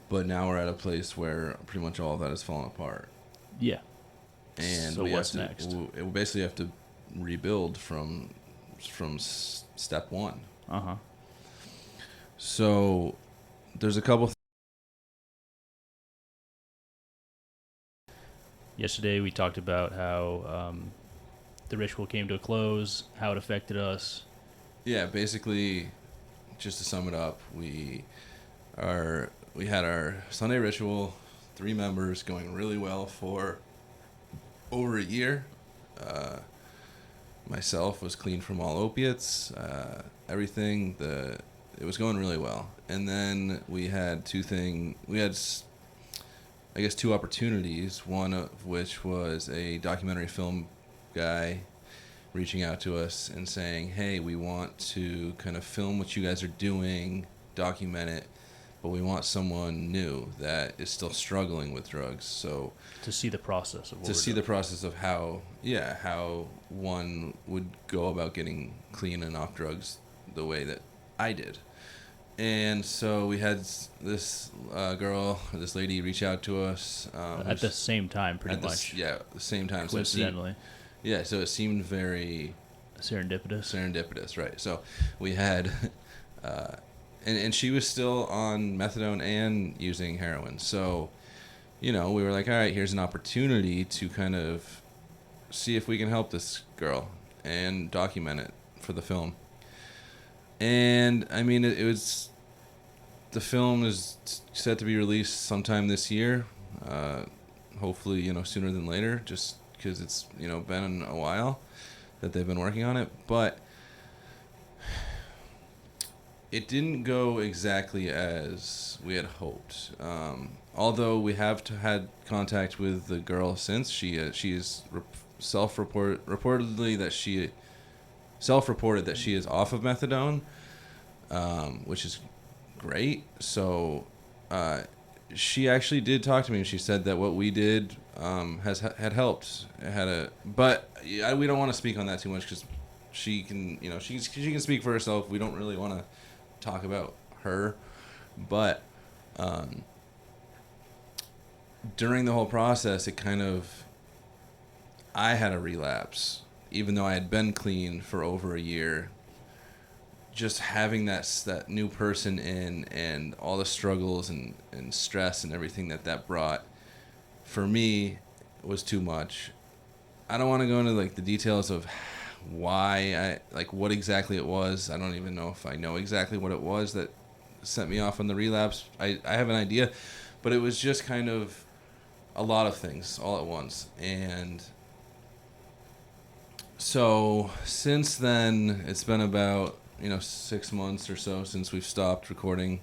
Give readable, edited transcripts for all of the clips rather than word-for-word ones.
But now we're at a place where pretty much all of that has fallen apart. Yeah. And So we what's have to, next? we basically have to rebuild from step one. Uh-huh. So there's a couple. Yesterday we talked about how the ritual came to a close, how it affected us. Yeah, basically, just to sum it up, we had our Sunday ritual, 3 members, going really well for over a year. Uh, Myself was clean from all opiates, everything. It was going really well, and then we had I guess 2 opportunities. One of which was a documentary film guy reaching out to us and saying, "Hey, we want to kind of film what you guys are doing, document it, but we want someone new that is still struggling with drugs." So To see the process of what to we're see doing. the process of how one would go about getting clean and off drugs the way that I did. And so we had this this lady reach out to us At the same time, pretty at much. the same time. Coincidentally. So it seemed very Serendipitous. right? So we had, and she was still on methadone and using heroin. So, we were like, all right, here's an opportunity to kind of see if we can help this girl and document it for the film. And I mean, the film is set to be released sometime this year. Hopefully, sooner than later, just because it's, been a while that they've been working on it. But it didn't go exactly as we had hoped. Although we have had contact with the girl since, she is reported that she is off of methadone, which is great. So she actually did talk to me, and she said that what we did had helped. But we don't want to speak on that too much because she can she can speak for herself. We don't really want to talk about her, but during the whole process, I had a relapse, even though I had been clean for over a year. Just having that new person in, and all the struggles and stress and everything that brought, for me, was too much. I don't want to go into the details of why what exactly it was. I don't even know if I know exactly what it was that sent me off on the relapse. I have an idea, but it was just kind of a lot of things all at once. And so since then, it's been about 6 months or so since we've stopped recording,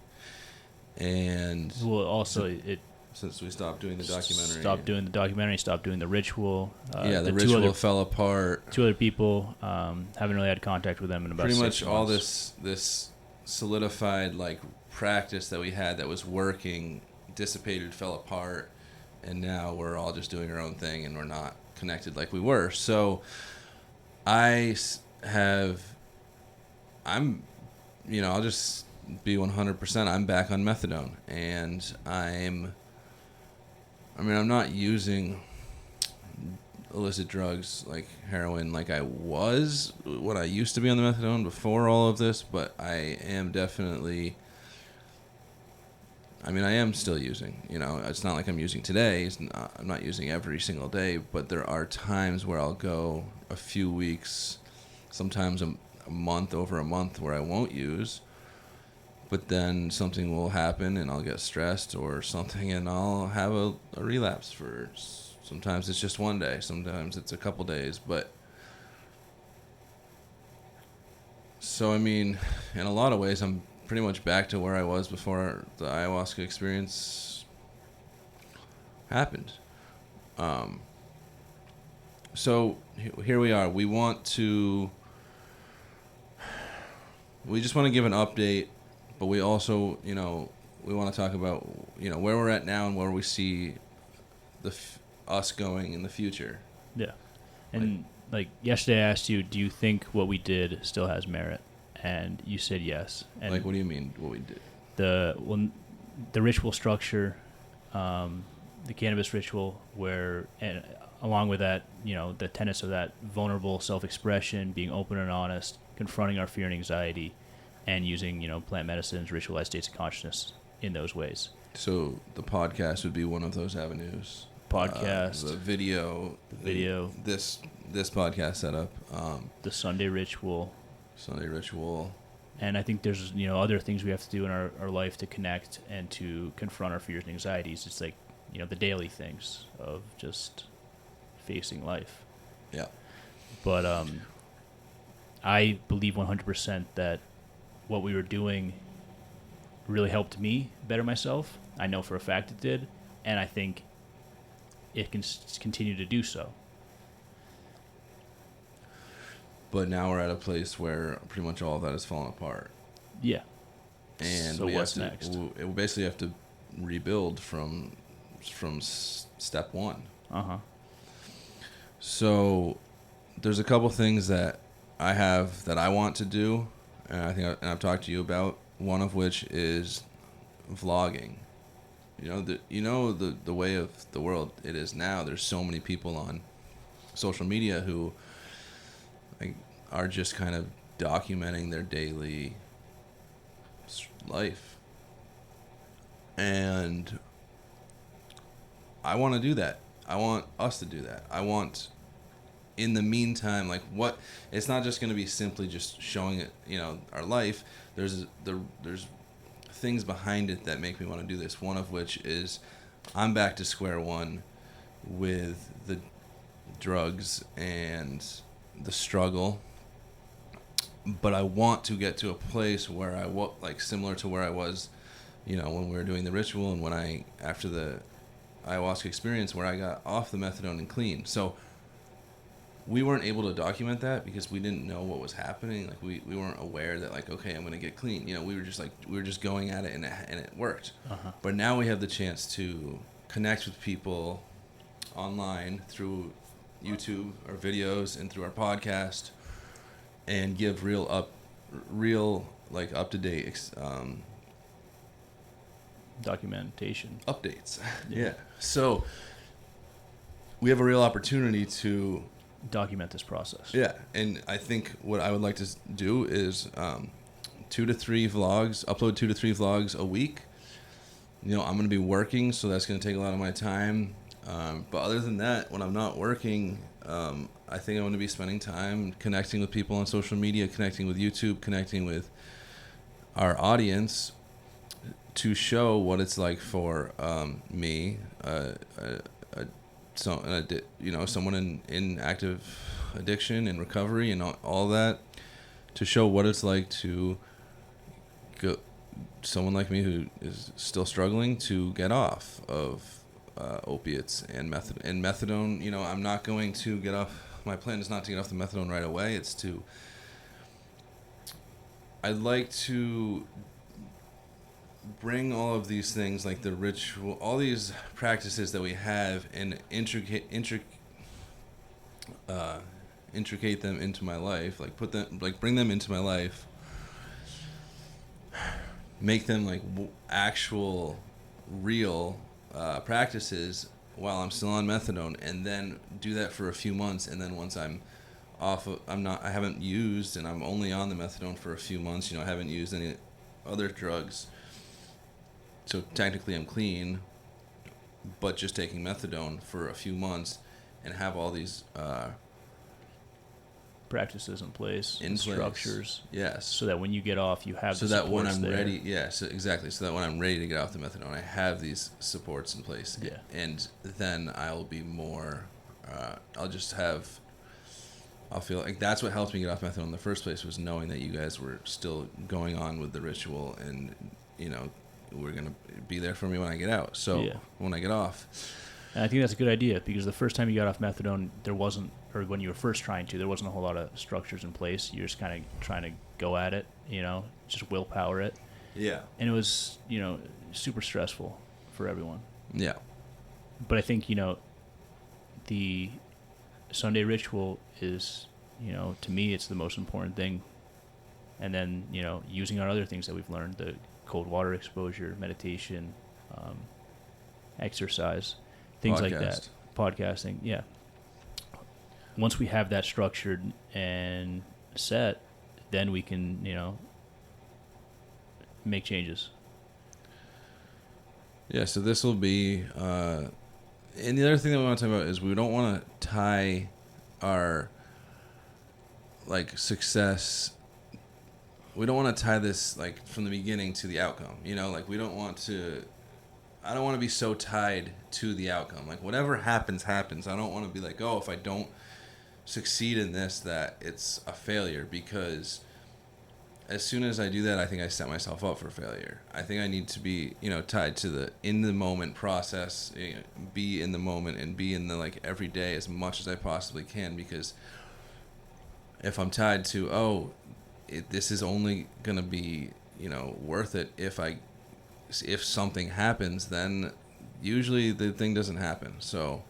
and Well, also, it since we stopped doing the documentary. stopped doing the documentary, stopped doing the ritual. The ritual fell apart. 2 other people, haven't really had contact with them in about Pretty 6 much months. all this solidified practice that we had that was working dissipated, fell apart, and now we're all just doing our own thing, and we're not connected like we were. So I'll just be 100%. I'm back on methadone, and I'm not using illicit drugs like heroin like I was when I used to be on the methadone before all of this, but I am definitely, I am still using. It's not like I'm using today. I'm not using every single day, but there are times where I'll go a few weeks, sometimes a month, over a month, where I won't use. But then something will happen, and I'll get stressed or something, and I'll have a relapse for. Sometimes it's just one day, sometimes it's a couple days, but. So in a lot of ways, I'm pretty much back to where I was before the ayahuasca experience happened. So here we are. We just want to give an update, but we also, we want to talk about, where we're at now and where we see us going in the future. Yeah. And yesterday I asked you, do you think what we did still has merit? And you said yes. And what do you mean what we did? the ritual structure, the cannabis ritual, where, and along with that, the tenets of that vulnerable self-expression, being open and honest, confronting our fear and anxiety, and using, plant medicines, ritualized states of consciousness in those ways. So the podcast would be one of those avenues. Podcast, the video, this podcast setup, the Sunday ritual, and I think there's other things we have to do in our life to connect and to confront our fears and anxieties. It's like the daily things of just facing life. Yeah. But I believe 100% that what we were doing really helped me better myself. I know for a fact it did, and I think it can continue to do so. But now we're at a place where pretty much all of that has fallen apart. Yeah. And so what's next? We basically have to rebuild from step one. Uh-huh. So there's a couple things that I have that I want to do, and I think I've talked to you about. One of which is vlogging. The way of the world it is now. There's so many people on social media who are just kind of documenting their daily life, and I want to do that. I want us to do that. I want, in the meantime, it's not just going to be simply just showing it, our life. There's things behind it that make me want to do this. One of which is I'm back to square one with the drugs and the struggle, but I want to get to a place where similar to where I was, when we were doing the ritual, and when after the ayahuasca experience, where I got off the methadone and clean. So we weren't able to document that because we didn't know what was happening. We weren't aware that okay, I'm going to get clean. We were just going at it, and it worked. Uh-huh. But now we have the chance to connect with people online through YouTube or videos and through our podcast, and give real up to date documentation updates. Yeah. So we have a real opportunity to document this process. Yeah, and I think what I would like to do is 2 to 3 vlogs, upload 2 to 3 vlogs a week. I'm going to be working, so that's going to take a lot of my time. But other than that, when I'm not working, I think I'm going to be spending time connecting with people on social media, connecting with YouTube, connecting with our audience to show what it's like for me, someone in active addiction and recovery and all that, to show what it's like to go, someone like me who is still struggling to get off of opiates and methadone. I'm not going to get off. My plan is not to get off the methadone right away. I'd like to bring all of these things, like the ritual, all these practices that we have, and intricate them into my life, bring them into my life, make them actual real practices while I'm still on methadone, and then do that for a few months, and then once I'm off I haven't used, and I'm only on the methadone for a few months, I haven't used any other drugs. So technically I'm clean, but just taking methadone for a few months, and have all these practices in place, structures. Yes. So that when you get off, you have so the that when supports I'm there. ready, exactly. So that when I'm ready to get off the methadone, I have these supports in place. Yeah. And then I'll be more. I'll feel like that's what helped me get off methadone in the first place, was knowing that you guys were still going on with the ritual, and we're gonna be there for me when I get out. So when I get off. And I think that's a good idea, because the first time you got off methadone, there wasn't, or when you were first trying to, there wasn't a whole lot of structures in place. You're just kind of trying to go at it, just willpower it. Yeah. And it was, super stressful for everyone. Yeah. But I think, the Sunday ritual is, to me, it's the most important thing. And then, using our other things that we've learned, the cold water exposure, meditation, exercise, things like that. Podcasting, yeah. Once we have that structured and set, then we can, make changes. Yeah, so this will be, and the other thing that we want to talk about is we don't want to tie our, like, success, we don't want to tie this, like, from the beginning to the outcome, like, we don't want to, I don't want to be so tied to the outcome. Like, whatever happens, happens. I don't want to be like, oh, if I don't succeed in this, that it's a failure, because as soon as I do that, I think I set myself up for failure. I think I need to be, tied to the in the moment process, be in the moment and be in the, like, every day as much as I possibly can, because if I'm tied to, this is only going to be, worth it if something happens, then usually the thing doesn't happen. So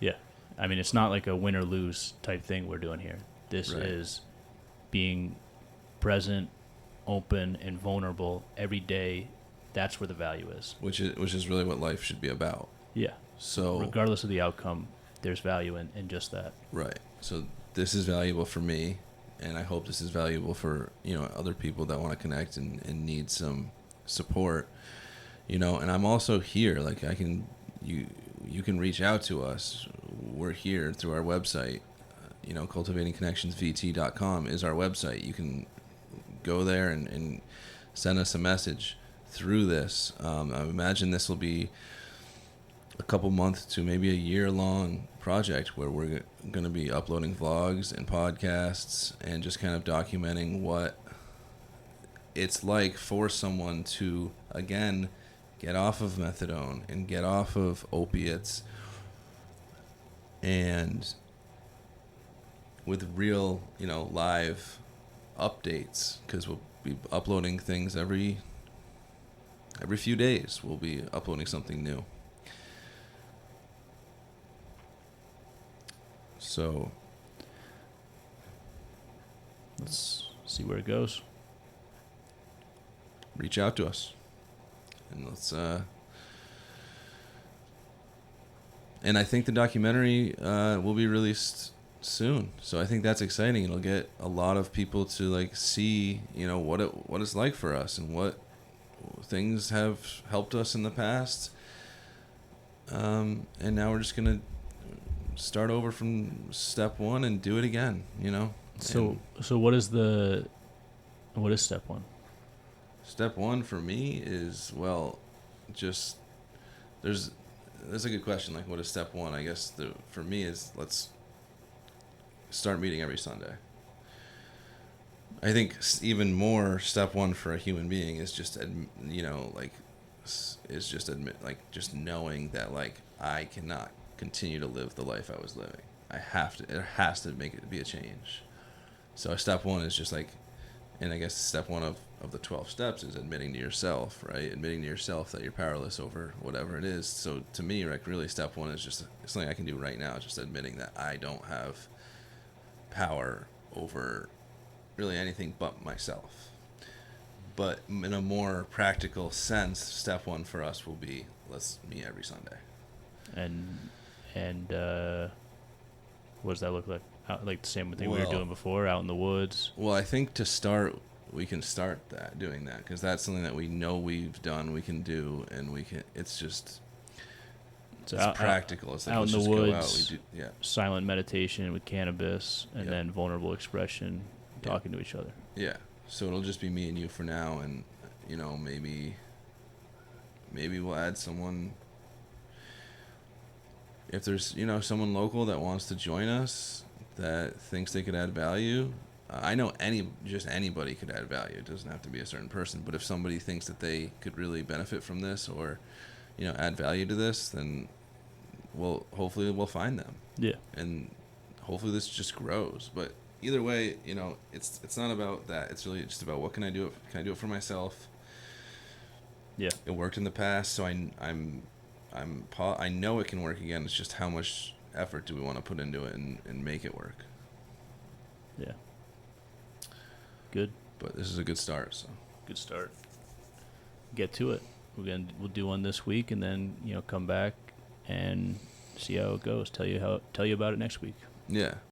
yeah, I mean, it's not like a win or lose type thing we're doing here. This Right. is being present, open, and vulnerable every day. That's where the value is. which is really what life should be about. Yeah. So Regardless of the outcome, there's value in just that. Right. So this is valuable for me, and I hope this is valuable for, other people that want to connect and need some support. And I'm also here. Like, you can reach out to us. We're here through our website. cultivatingconnectionsvt.com is our website. You can go there and send us a message through this. I imagine this will be a couple months to maybe a year-long project where we're going to be uploading vlogs and podcasts and just kind of documenting what it's like for someone to, again, get off of methadone and get off of opiates, and with real, live updates, because we'll be uploading things every few days. We'll be uploading something new. So Let's see where it goes. reach out to us, and let's and I think the documentary will be released soon, so I think that's exciting. It'll get a lot of people to, like, see, what it's like for us and what things have helped us in the past, and now we're just gonna start over from step one and do it again. So what is step one? Step one for me is, just there's a good question. Like, what is step one? I guess for me is, let's start meeting every Sunday. I think even more, step one for a human being is just just knowing that, like, I cannot continue to live the life I was living. It has to be a change. So step one is just like, and I guess step one of the 12 steps is admitting to yourself, right? Admitting to yourself that you're powerless over whatever it is. So to me, like, really step one is just something I can do right now, just admitting that I don't have power over really anything but myself. But in a more practical sense, step one for us will be, let's meet every Sunday. And what does that look like? Like the same thing we were doing before, out in the woods? Well, I think to start, we can start doing that, because that's something that we know we've done, we can do, and it's just, it's practical. It's like, out let's in the just woods, go out. silent meditation with cannabis, and then vulnerable expression, talking to each other. Yeah. So it'll just be me and you for now, and, maybe we'll add someone. If there's, someone local that wants to join us, that thinks they could add value, I know anybody could add value. It doesn't have to be a certain person. But if somebody thinks that they could really benefit from this, or, add value to this, then hopefully we'll find them. Yeah. And hopefully this just grows. But either way, it's not about that. It's really just about, what can I do? Can I do it for myself? Yeah. It worked in the past, so I know it can work again. It's just how much effort do we want to put into it and make it work. Yeah. Good. But this is a good start. So good start. get to it. We'll do one this week, and then come back and see how it goes. Tell you about it next week. Yeah.